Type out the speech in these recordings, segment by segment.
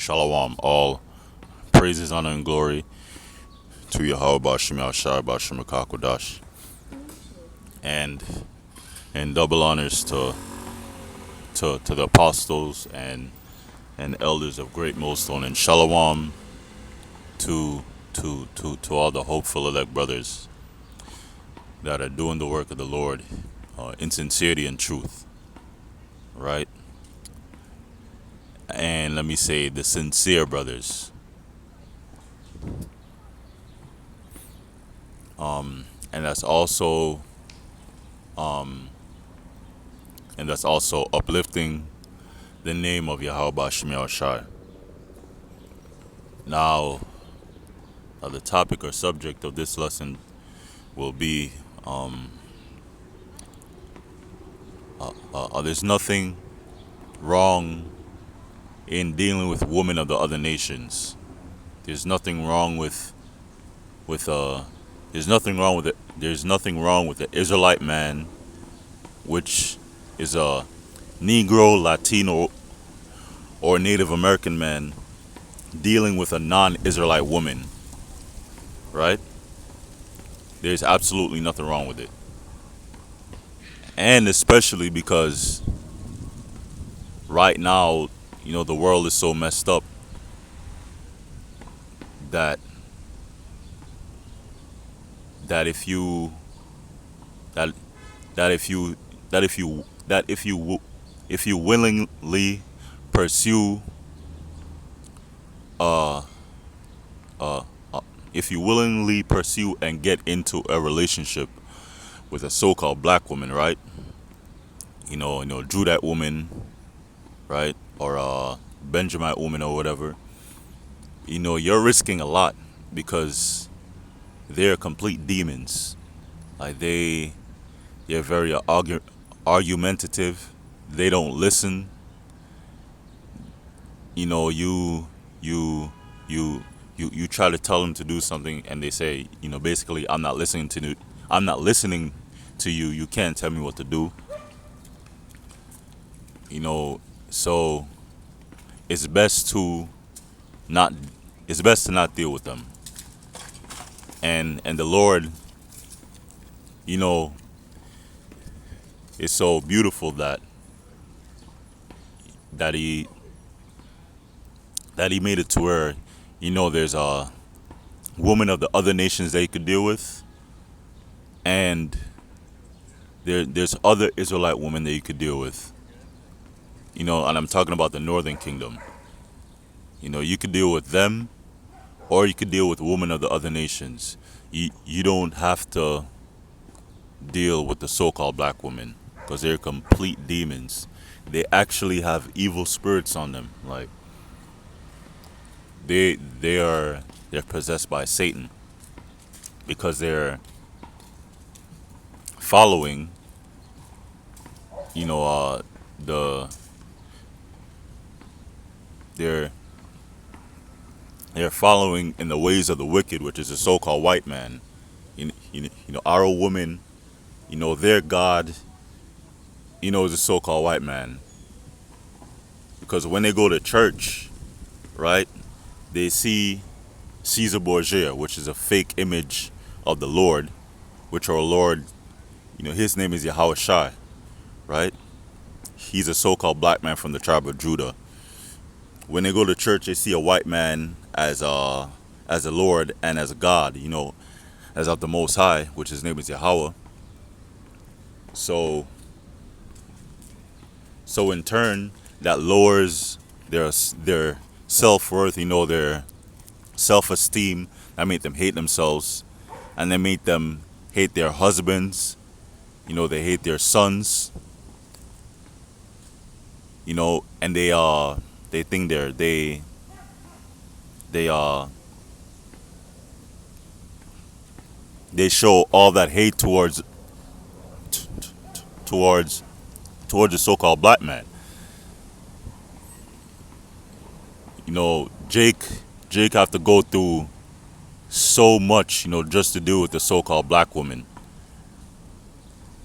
Shalom. All praises, honor, and glory to Yahweh Bashim Yahshai Bashim Kakodash. And double honors to the apostles and elders of Great Millstone. And Shalom to all the hopeful elect brothers that are doing the work of the Lord in sincerity and truth. Right? And let me say the sincere brothers. And that's also uplifting the name of Yahweh Bashim Yahushai. Now, the topic or subject of this lesson will be there's nothing wrong in dealing with women of the other nations. There's nothing wrong with there's nothing wrong with it. There's nothing wrong with the Israelite man, which is a Negro, Latino, or Native American man dealing with a non-Israelite woman. Right? There's absolutely nothing wrong with it. And especially because right now, the world is so messed up that if you willingly pursue and get into a relationship with a so-called black woman, right? Judite woman, right? Or a Benjamite woman or whatever. You're risking a lot because they're complete demons. Like they're very argumentative. They don't listen. You try to tell them to do something, and they say, basically, I'm not listening to you. You can't tell me what to do. So it's best to not deal with them. And the Lord, is so beautiful that he made it to where there's a woman of the other nations that he could deal with, and there's other Israelite women that you could deal with. And I'm talking about the Northern Kingdom. You could deal with them, or you could deal with women of the other nations. You don't have to deal with the so-called black women, because they're complete demons. They actually have evil spirits on them. Like they're possessed by Satan, because they're following they're following in the ways of the wicked, which is the so-called white man. Our woman, their God, is a so-called white man. Because when they go to church, right, they see Caesar Borgia, which is a fake image of the Lord, which our Lord, his name is Yahweh Shai, right? He's a so-called black man from the tribe of Judah. When they go to church, they see a white man as a Lord and as a God, as of the Most High, which his name is Yahweh. So in turn, that lowers their self-worth, their self-esteem. That made them hate themselves, and they made them hate their husbands. They hate their sons. And they think they show all that hate towards the so-called black man. Jake have to go through so much, just to deal with the so-called black woman.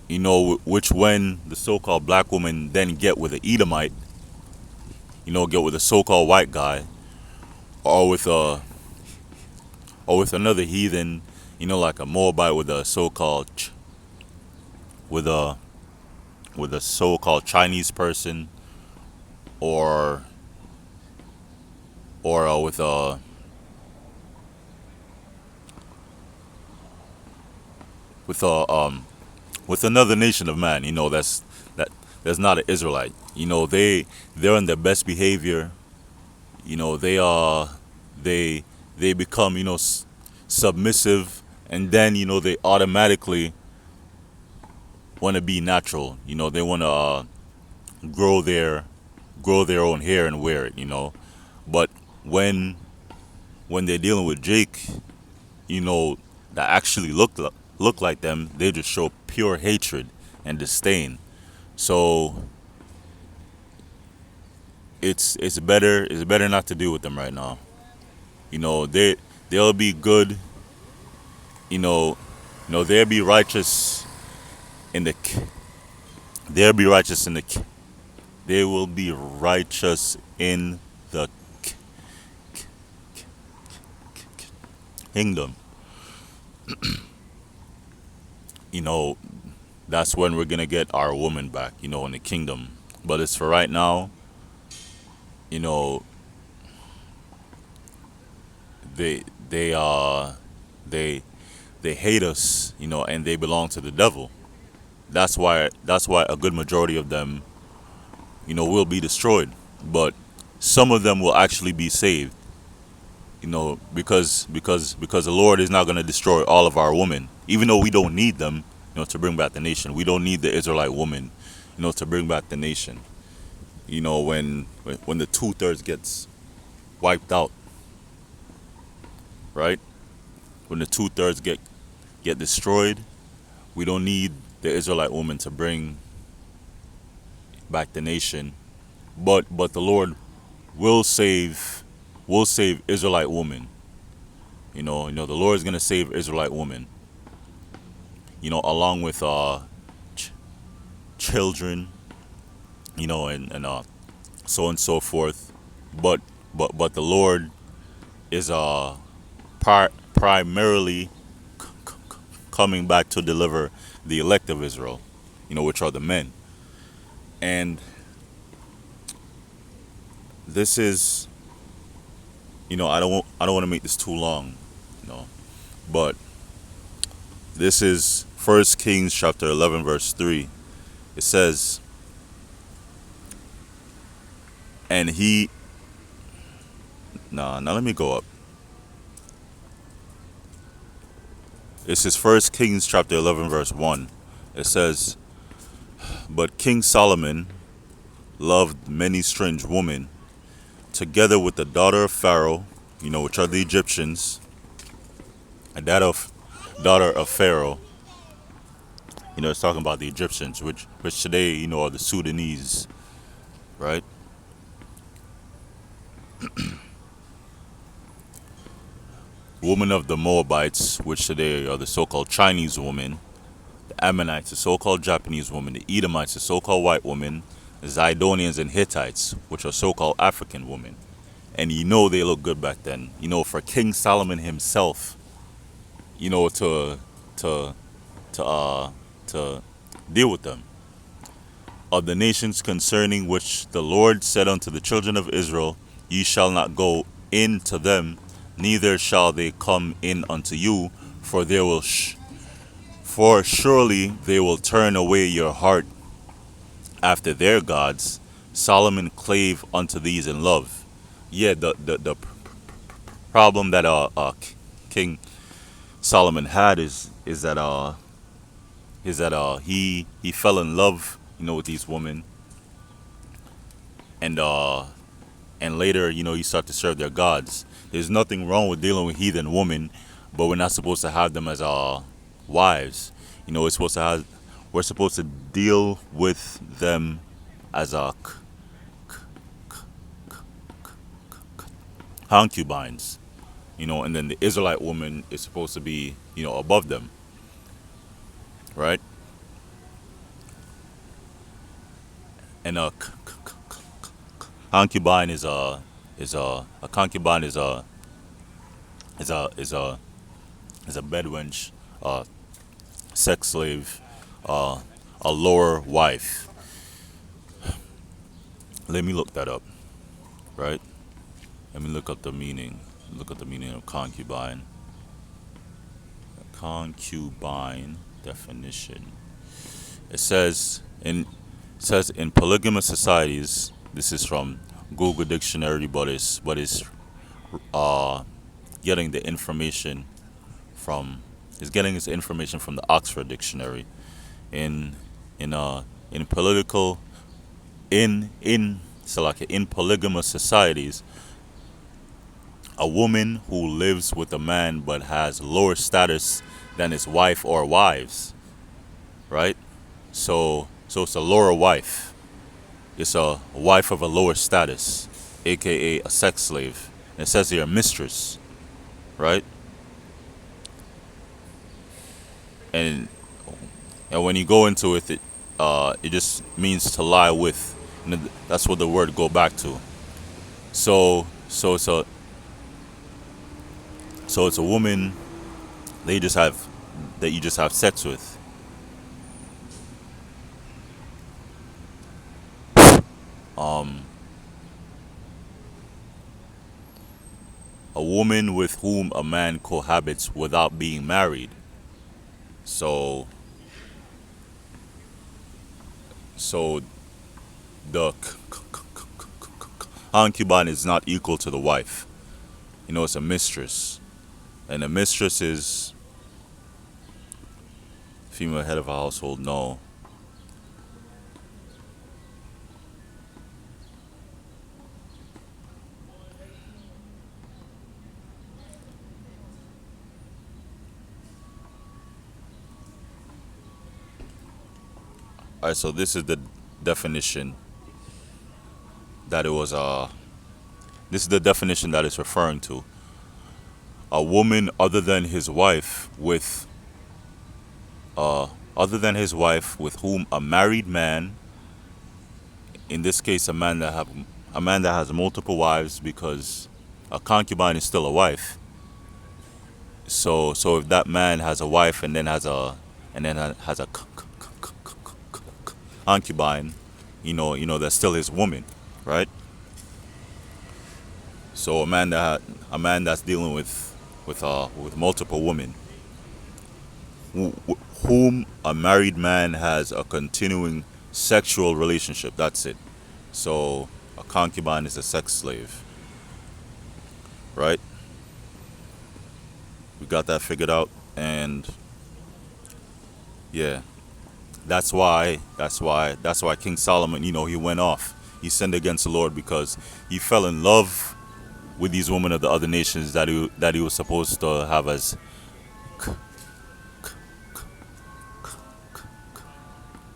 Which when the so-called black woman then get with an Edomite, get with a so-called white guy, or with a or with another heathen, like a Moabite with a so-called with a with a so-called Chinese person, or with a with a with another nation of man, that that's not an Israelite. They're in their best behavior. They they they become submissive, and then they automatically want to be natural. They want to grow their grow their own hair and wear it. But when they're dealing with Jake, that actually look like them, they just show pure hatred and disdain. So it's better not to deal with them right now. They'll be good. They'll be righteous in the they'll be righteous in the they will be righteous in the kingdom. You know that's when we're gonna get our woman back. In the kingdom. But as for right now, you know they they they they hate us. And they belong to the devil. That's why a good majority of them will be destroyed. But some of them will actually be saved. Because the Lord is not going to destroy all of our women, even though we don't need them, to bring back the nation. We don't need the Israelite woman, to bring back the nation. When the 2/3 gets wiped out, right? When the 2/3 get destroyed, we don't need the Israelite woman to bring back the nation. But the Lord will save Israelite women. The Lord is gonna save Israelite women. Along with ch- children. And so on and so forth. But the Lord is primarily coming back to deliver the elect of Israel. Which are the men. And this is, I don't want to make this too long. You know, but this is First Kings chapter 11 verse 3. It says, and he, nah, now let me go up. This is First Kings chapter 11 verse 1. It says, but King Solomon loved many strange women, together with the daughter of Pharaoh, which are the Egyptians, and that of daughter of Pharaoh. It's talking about the Egyptians, which today, are the Sudanese, right? Women of the Moabites, which today are the so-called Chinese women, the Ammonites, the so-called Japanese women, the Edomites, the so-called white women, the Zidonians and Hittites, which are so-called African women. And they look good back then. For King Solomon himself, to to to to deal with them. Of the nations concerning which the Lord said unto the children of Israel, ye shall not go in to them, neither shall they come in unto you, for for surely they will turn away your heart after their gods. Solomon clave unto these in love. Yeah, the problem that King Solomon had is that he fell in love, with these women, and later, you start to serve their gods. There's nothing wrong with dealing with heathen women, but we're not supposed to have them as wives. We're supposed to deal with them as concubines. And then the Israelite woman is supposed to be, above them, right? And concubine is is a concubine is a is a is a bedwench, uh, sex slave, uh, a lower wife. Let me look that up, right? Let me look up the meaning. Look up the meaning of concubine. Concubine definition. It says in polygamous societies. This is from Google Dictionary, but it's uh, getting the information from is getting its information from the Oxford Dictionary. In in uh in political in Salaka, in polygamous societies, a woman who lives with a man but has lower status than his wife or wives, right? So it's a lower wife. It's a wife of a lower status, aka a sex slave. And it says here mistress, right? And when you go into it, it just means to lie with. And that's what the word go back to. So so it's a it's a woman they just have that you just have sex with. Um, a woman with whom a man cohabits without being married. So so the concubine is not equal to the wife. It's a mistress, and a mistress is female head of a household. No. All right. So this is the definition that it was. This is the definition that it's referring to. A woman uh, other than his wife with whom a married man, in this case a man that has multiple wives, because a concubine is still a wife. So if that man has a wife and then has a concubine, that's still his woman, right? So a man that's dealing with multiple women, whom a married man has a continuing sexual relationship. That's it. So a concubine is a sex slave, right? We got that figured out, and yeah, that's why King Solomon, he went off. He sinned against the Lord because he fell in love with these women of the other nations that he was supposed to have as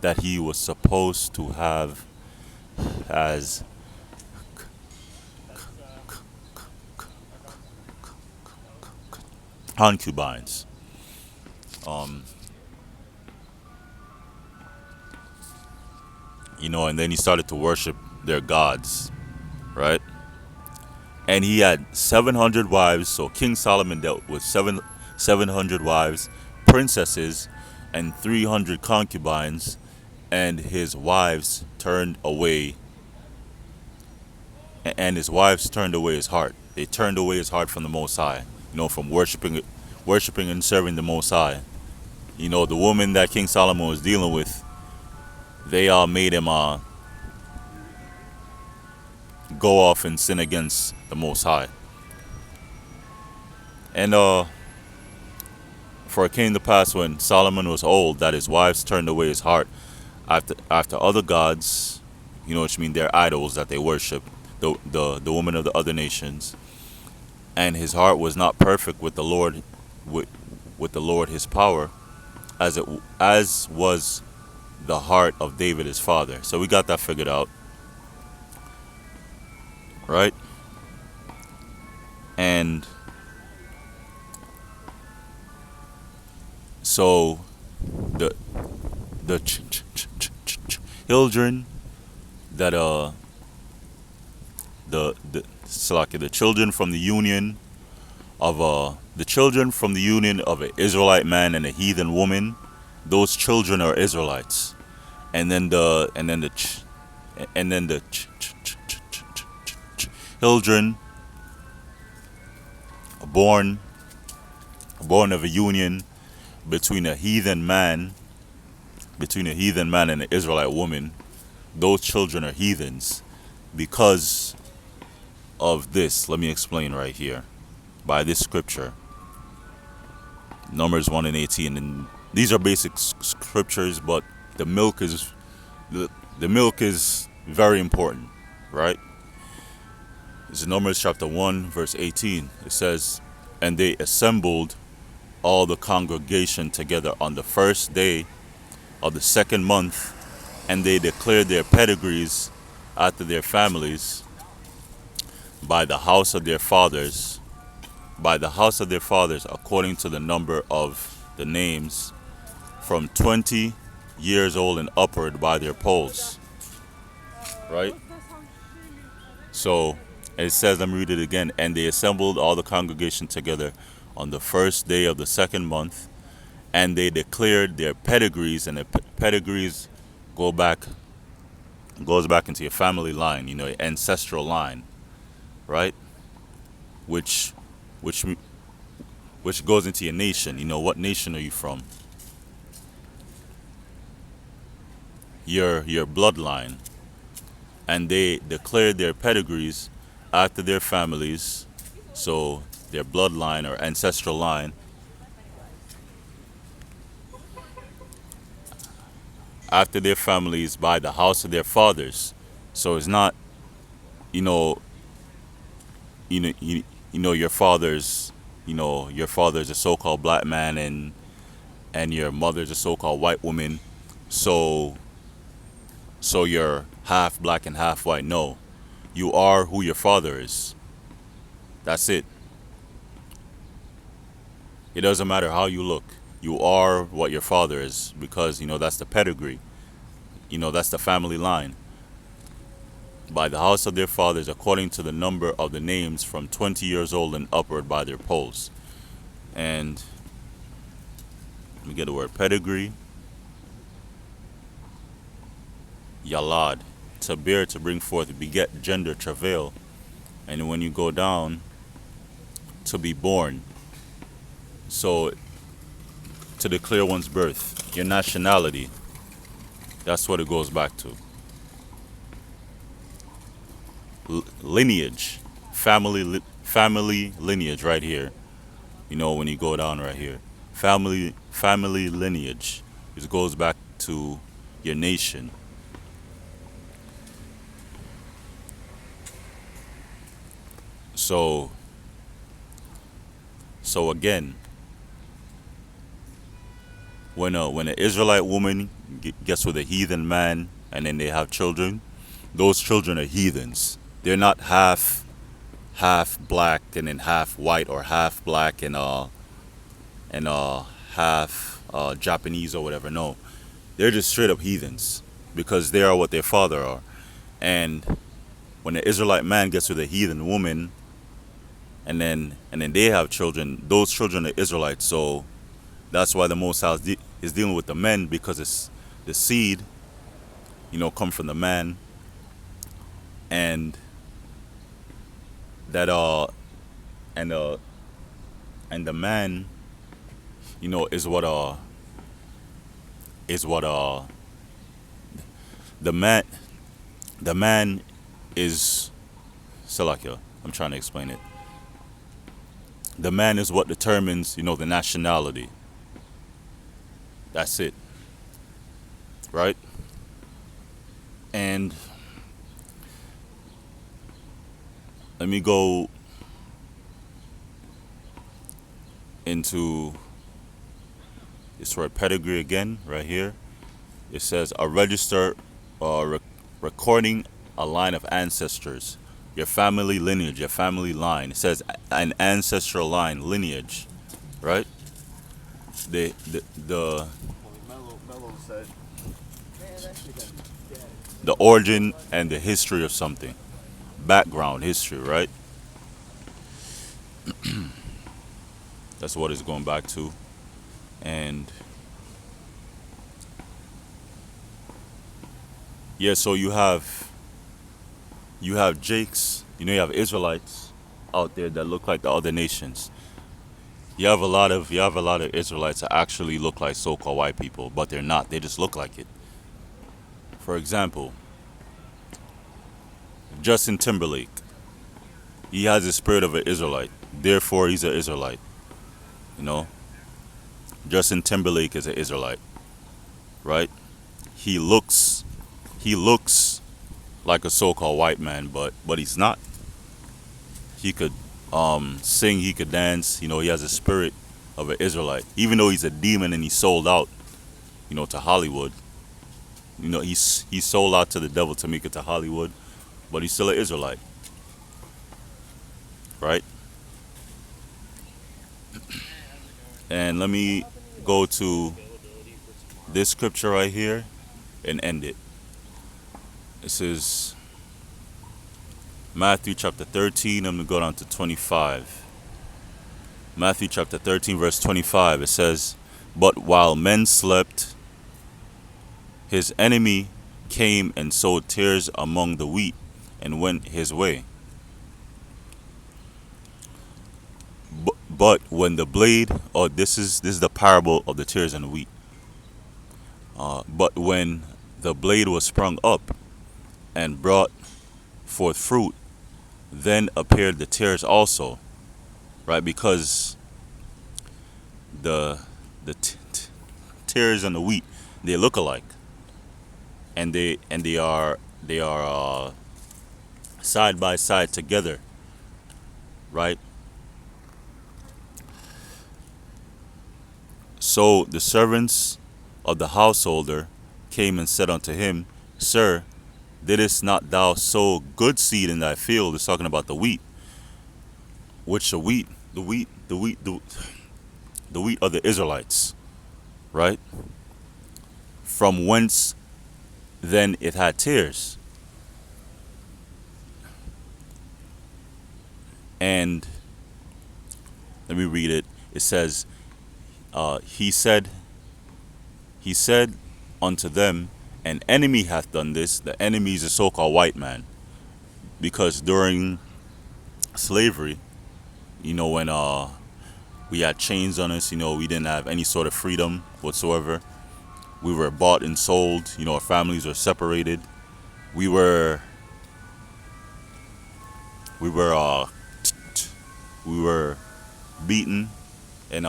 that he was supposed to have as concubines. Um, and then he started to worship their gods, right? And he had 700 wives. So King Solomon dealt with 700 wives, princesses, and 300 concubines, and his wives turned away, his wives turned away his heart. They turned away his heart from the Most High, from worshiping and serving the Most High. The woman that King Solomon was dealing with, they all made him go off and sin against the Most High. And for it came to pass when Solomon was old that his wives turned away his heart after other gods, which mean their idols that they worship, the women of the other nations, and his heart was not perfect with the Lord, with the Lord his power, as was the heart of David his father. So we got that figured out, right? And so the children that the children from the union of an Israelite man and a heathen woman, those children are Israelites. And then the and then the ch- and then the children born of a union between a heathen man and an Israelite woman, those children are heathens because of this. Let me explain right here by this scripture, Numbers 1 and 18. And these are basic scriptures, but the milk is the milk is very important, right? It's Numbers chapter 1 verse 18. It says, and they assembled all the congregation together on the first day of the second month, and they declared their pedigrees after their families by the house of their fathers, according to the number of the names, from 20 years old and upward by their polls. Right? So it says, let me read it again. And they assembled all the congregation together on the first day of the second month, and they declared their pedigrees, and the pedigrees goes back into your family line, your ancestral line, right? Which which which goes into your nation. What nation are you from? Your bloodline. And they declared their pedigrees after their families, so their bloodline or ancestral line, after their families by the house of their fathers. So it's not, you know, your father's, your father's a so-called black man, and your mother's a so-called white woman. So you're half black and half white. No, you are who your father is. That's it. It doesn't matter how you look. You are what your father is, because that's the pedigree. That's the family line. By the house of their fathers, according to the number of the names, from 20 years old and upward by their polls. And let me get the word pedigree. Yalad, to bear, to bring forth, beget, gender, travail. And when you go down, to be born. So to declare one's birth, your nationality. That's what it goes back to. Lineage, family lineage, right here. When you go down right here, family lineage. It goes back to your nation. So again, when an Israelite woman gets with a heathen man and then they have children, those children are heathens. They're not half black and then half white, or half black and half Japanese or whatever. No, they're just straight up heathens, because they are what their father are. And when an Israelite man gets with a heathen woman, and then they have children, those children are Israelites. So that's why the Most High is dealing with the men, because it's the seed, come from the man, and that and the man, is what the man is Salakia. I'm trying to explain it. The man is what determines, the nationality. That's it. Right? And let me go into this word pedigree again, right here. It says a register, recording a line of ancestors, your family lineage, your family line. It says an ancestral line, lineage, right? The origin and the history of something. background history, right? That's what it's going back to. And yeah, so you have Jakes, you have Israelites out there that look like the other nations. You have a lot of Israelites that actually look like so-called white people, but they're not. They just look like it. For example, Justin Timberlake. He has the spirit of an Israelite. Therefore, he's an Israelite. You know, Justin Timberlake is an Israelite, right? He looks he looks like a so-called white man, but he's not. He could sing, he could dance. He has a spirit of an Israelite, even though he's a demon and he's sold out, to Hollywood. He's sold out to the devil to make it to Hollywood, but he's still an Israelite, right? And let me go to this scripture right here and end it. This is Matthew chapter 13. I'm going to go down to 25. Matthew chapter 13, verse 25. It says, "But while men slept, his enemy came and sowed tares among the wheat and went his way. But when the blade," oh, this is the parable of the tares and the wheat. But when the blade was sprung up and brought forth fruit, then appeared the tares also, right? Because the tares and the wheat, they look alike, and they are side by side together, right? So the servants of the householder came and said unto him, Sir, didst not thou sow good seed in thy field? It's talking about the wheat. Which the wheat of the Israelites, right? From whence then it had tares. And let me read it. It says, he said unto them, an enemy hath done this. The enemy is a so-called white man. Because during slavery, when we had chains on us, we didn't have any sort of freedom whatsoever. We were bought and sold, our families were separated. We were we were uh we were beaten and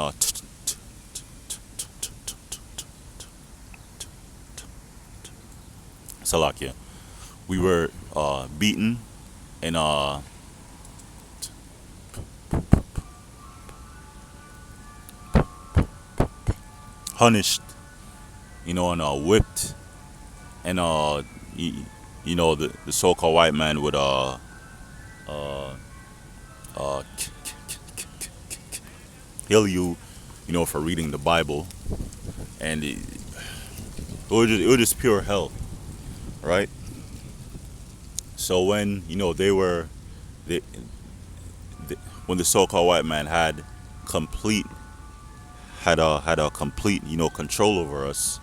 Salakia. We were beaten and punished, and whipped, and the so-called white man would uh kill you, for reading the Bible, and it was just pure hell, right? So when they, when the so-called white man complete had a complete control over us,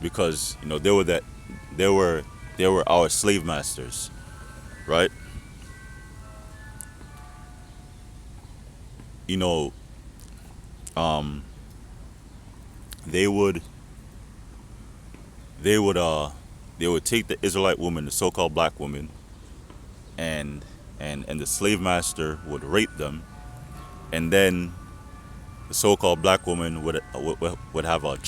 because they were our slave masters, right? you know um they would they would uh they would take the Israelite woman, the so-called black woman, and and the slave master would rape them, and then the so-called black woman would have a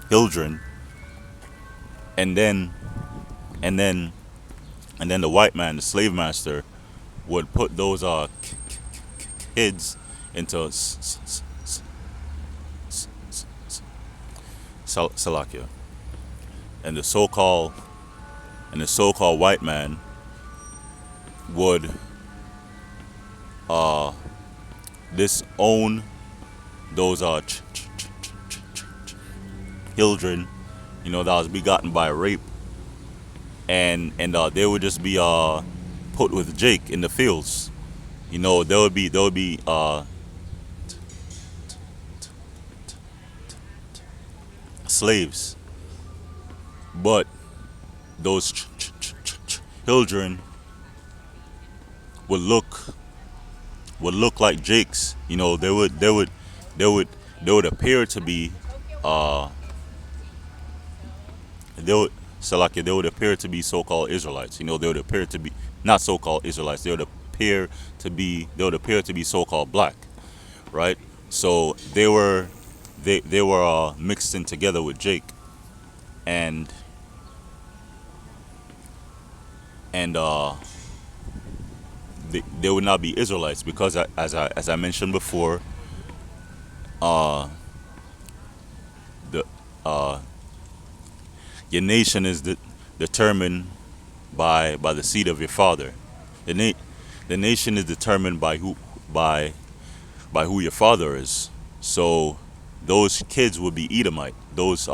children, and then and then and then the white man, the slave master, would put those kids into Salakia, and the so-called white man would disown those children, that was begotten by rape, and they would just be put with Jake in the fields. There would be slaves, but those children would look like Jake's. They would they would appear to be uh they would Salakia, they would appear to be so-called Israelites. They would appear to be not so-called Israelites. They would appear to be so-called black, right? So they were mixed in together with Jake, and and they would not be Israelites because as I mentioned before, uh the uh your nation is determined by the seed of your father. The na- the nation is determined by by who your father is. So those kids will be Edomite. Those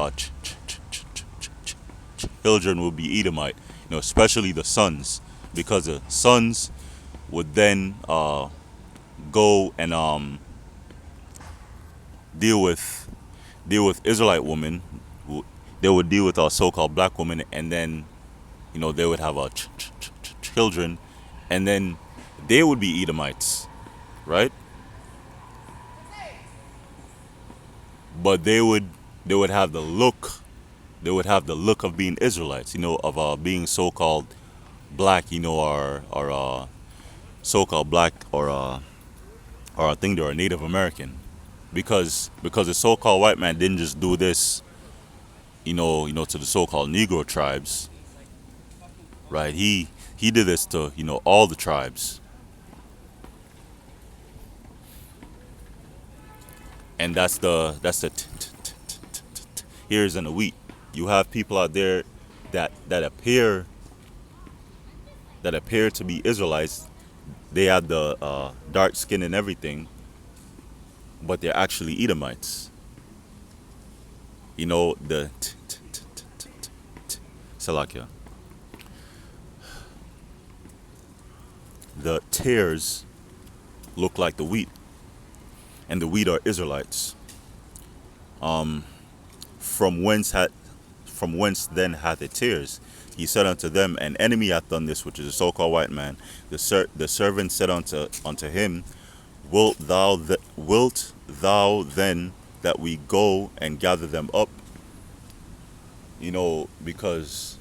children will be Edomite. Especially the sons, because the sons would then go and deal with Israelite women. They would deal with our so-called black women, and then they would have children, and then they would be Edomites, right? But they would have the look. They would have the look of being Israelites, of being so-called black, or so-called black, or I think they're a Native American, because the so-called white man didn't just do this, to the so-called Negro tribes, right? He did this to all the tribes, and that's the here's in the wheat. You have people out there that appear to be Israelites. They have the dark skin and everything, but they're actually Edomites. The Salakia. The tares look like the wheat, and the wheat are Israelites. From whence had from whence then hath it tares? He said unto them, An enemy hath done this, which is a so-called white man. The servant said unto him, Wilt thou then that we go and gather them up? Because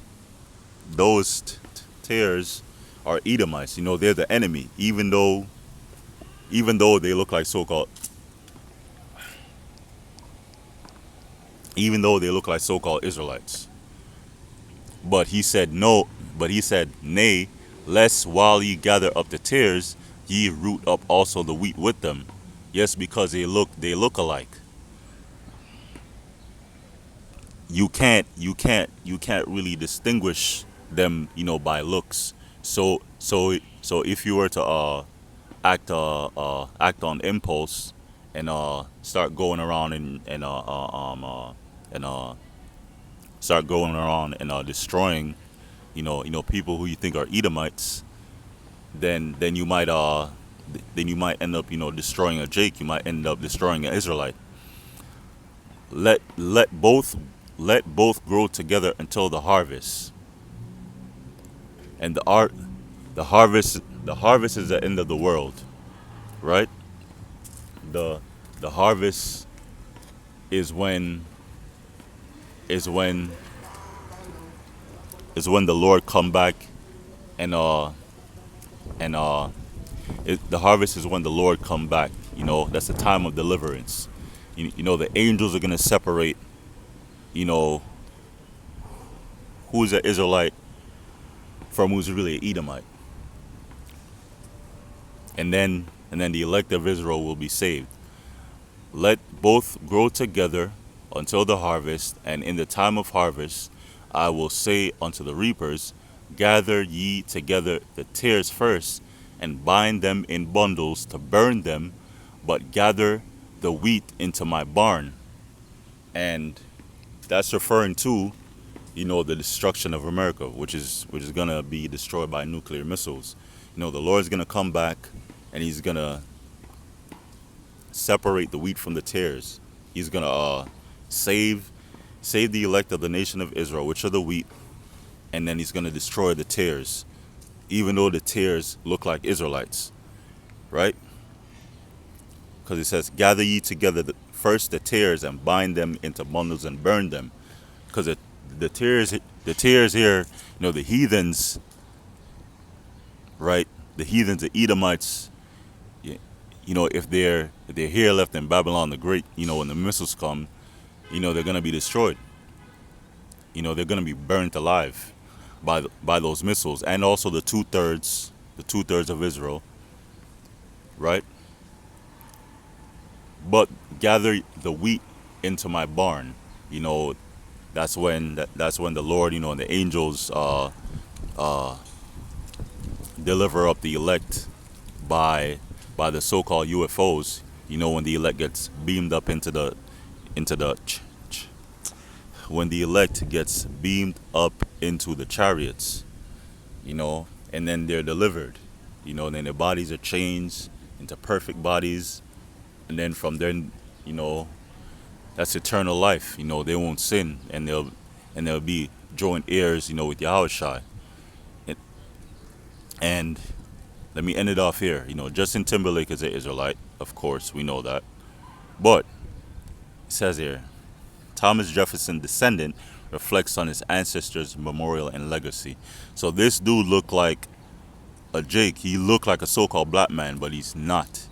those tares are Edomites. They're the enemy, even though they look like so-called even though they look like so-called Israelites. But he said no. But he said, Nay, lest while ye gather up the tares, ye root up also the wheat with them. Yes, because they look alike. You can't really distinguish them, by looks. So if you were to act on impulse, and start going around and start going around and destroying, people who you think are Edomites, then you might end up, destroying a Jake. You might end up destroying an Israelite. Let both grow together until the harvest. And the harvest is the end of the world, right? The harvest is when is when is when the Lord come back, and the harvest is when the Lord come back. That's the time of deliverance. The angels are gonna separate, you know who's an Israelite from who's really an Edomite, and then the elect of Israel will be saved. Let both grow together until the harvest, and in the time of harvest I will say unto the reapers, Gather ye together the tares first, and bind them in bundles to burn them, but gather the wheat into my barn. And that's referring to the destruction of America, which is gonna be destroyed by nuclear missiles. The Lord's gonna come back, and He's gonna separate the wheat from the tares. He's gonna save save the elect of the nation of Israel, which are the wheat, and then He's gonna destroy the tares, even though the tares look like Israelites, right? Because it says, "Gather ye together first the tares and bind them into bundles and burn them," because the tares here, the heathens, right? The heathens, the Edomites, if they're here left in Babylon the Great, when the missiles come, they're gonna be destroyed. They're gonna be burnt alive by those missiles, and also the two thirds of Israel, right? But gather the wheat into my barn. You know, that's when the Lord, and the angels deliver up the elect by the so-called UFOs. When the elect gets beamed up into the when the elect gets beamed up into the chariots, and then they're delivered. And then their bodies are changed into perfect bodies, and then from then, you know, that's eternal life. They won't sin, and they'll be joint heirs, with Yahushua. And, and let me end it off here. Justin Timberlake is an Israelite, of course, we know that. But it says here, Thomas Jefferson descendant reflects on his ancestors' memorial and legacy. So this dude looked like a Jake. He looked like a so-called black man, but he's not.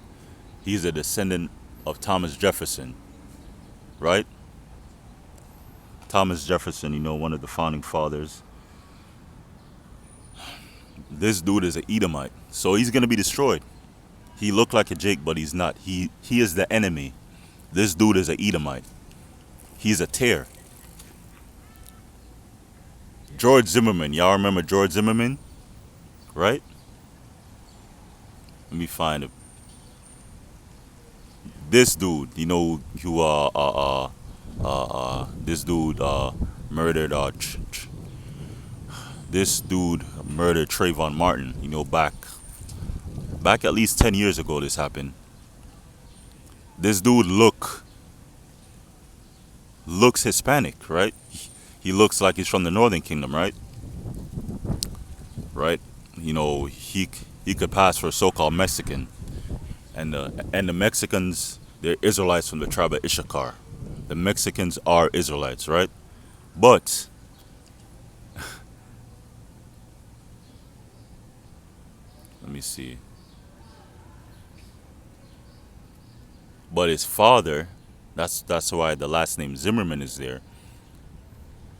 He's a descendant of Thomas Jefferson, right? Thomas Jefferson, one of the founding fathers. This dude is an Edomite, so he's gonna be destroyed. He looked like a Jake, but he's not. He is the enemy. This dude is an Edomite. He's a tear. George Zimmerman, y'all remember George Zimmerman, right? Let me find it. This dude, who this dude murdered this dude murdered Trayvon Martin. Back at least 10 years ago this happened. This dude looks Hispanic, right? He looks like he's from the Northern Kingdom, right? Right? He could pass for a so-called Mexican, and the Mexicans, they're Israelites from the tribe of Issachar. The Mexicans are Israelites, right? But let me see. But his father, that's why the last name Zimmerman is there.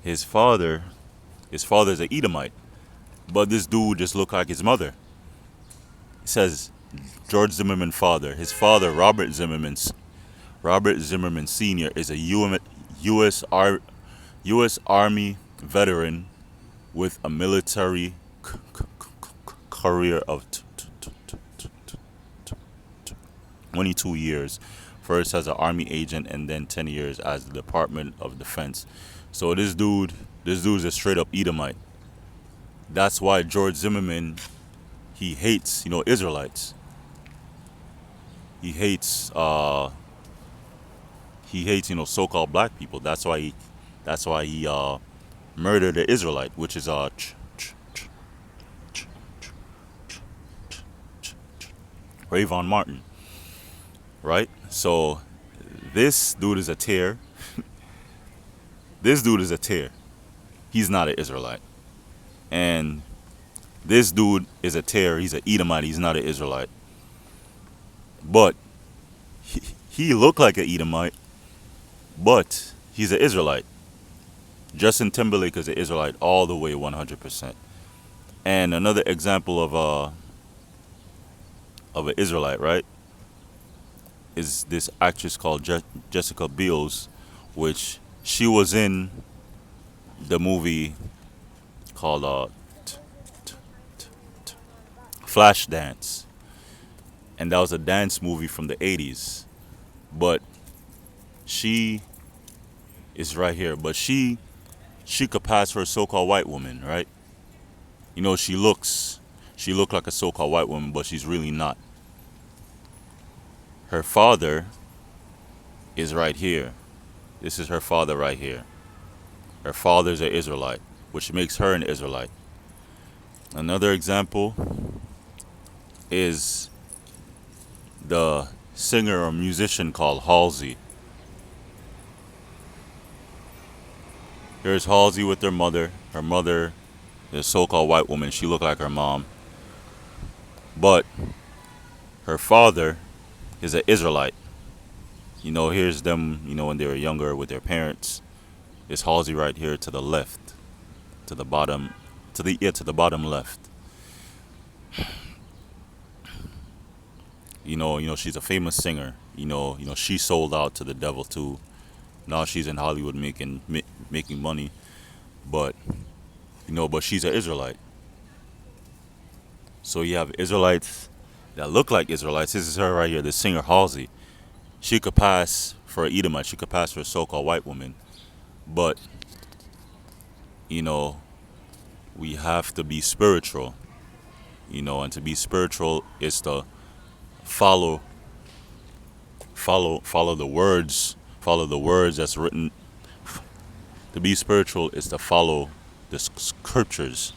His father's an Edomite, but this dude just looked like his mother. It says George Zimmerman father. His father, Robert Zimmerman Sr., is a U.S. Army veteran with a military career of 22 years. First as an Army agent, and then 10 years as the Department of Defense. So this dude's a straight up Edomite. That's why George Zimmerman, he hates, Israelites. He hates so-called black people. That's why he murdered an Israelite, which is Trayvon Martin, right? So this dude is a tear. This dude is a tear. He's not an Israelite. And this dude is a tear. He's an Edomite. He's not an Israelite. But he looked like an Edomite, but he's an Israelite. Justin Timberlake is an Israelite all the way 100%. And another example of an Israelite, right, is this actress called Jessica Biel, which she was in the movie called Flashdance, and that was a dance movie from the 80s. But she is right here. But she she could pass for a so-called white woman, right? You know, she looked like a so-called white woman, but she's really not. Her father is right here. This is her father right here. Her father's an Israelite, which makes her an Israelite. Another example is the singer or musician called Halsey. Here's Halsey with her mother. Her mother is a so-called white woman. She looked like her mom. But her father is an Israelite. You know, here's them, you know, when they were younger with their parents. It's Halsey right here to the left, to the bottom, to the bottom left. You know, she's a famous singer. She sold out to the devil too. Now she's in Hollywood making money, but but she's an Israelite. So you have Israelites that look like Israelites. This is her right here, the singer Halsey. She could pass for an Edomite. She could pass for a so-called white woman, but you know we have to be spiritual. And to be spiritual is to follow follow the words that's written. To be spiritual is to follow the scriptures,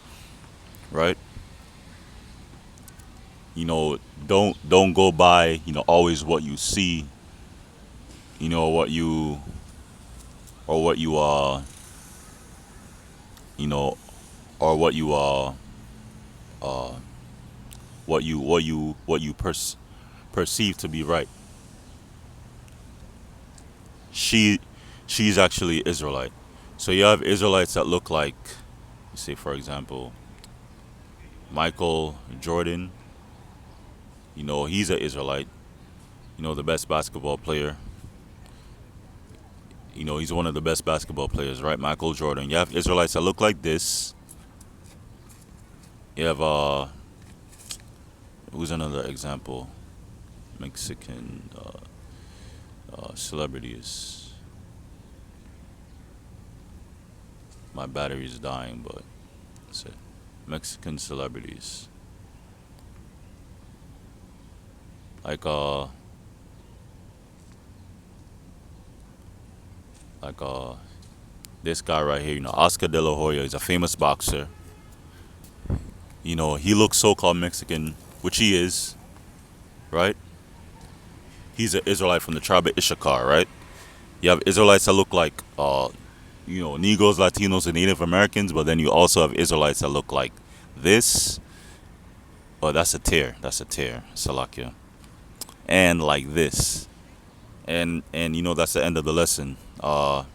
right? Don't go by always what you see, what you or what you you know or what you perceive to be right. She she's actually Israelite. So you have Israelites that look like, say for example, Michael Jordan. He's an Israelite. The best basketball player. He's one of the best basketball players, right? Michael Jordan. You have Israelites that look like this. You have who's another example? Mexican celebrities. My battery is dying, but that's it. Mexican celebrities like like this guy right here. Oscar De La Hoya is a famous boxer. He looks so-called Mexican, which he is, right? He's an Israelite from the tribe of Issachar, right? You have Israelites that look like Negroes, Latinos, and Native Americans, but then you also have Israelites that look like this. Oh, that's a tear. That's a tear. Salakia. And like this. And that's the end of the lesson. Uh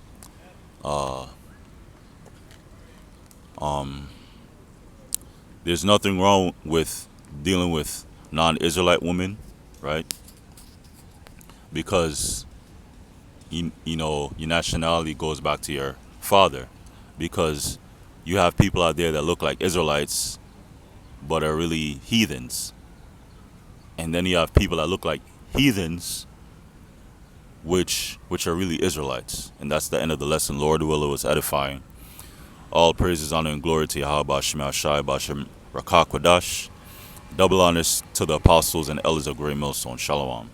um there's nothing wrong with dealing with non-Israelite women, right? Because your nationality goes back to your father. Because you have people out there that look like Israelites but are really heathens. And then you have people that look like heathens which are really Israelites. And that's the end of the lesson. Lord will, it was edifying. All praises, honor, and glory to Yahweh Bashem Shai Bashem Rakak Wadash. Double honors to the apostles and elders of Great Millstone. Shalom.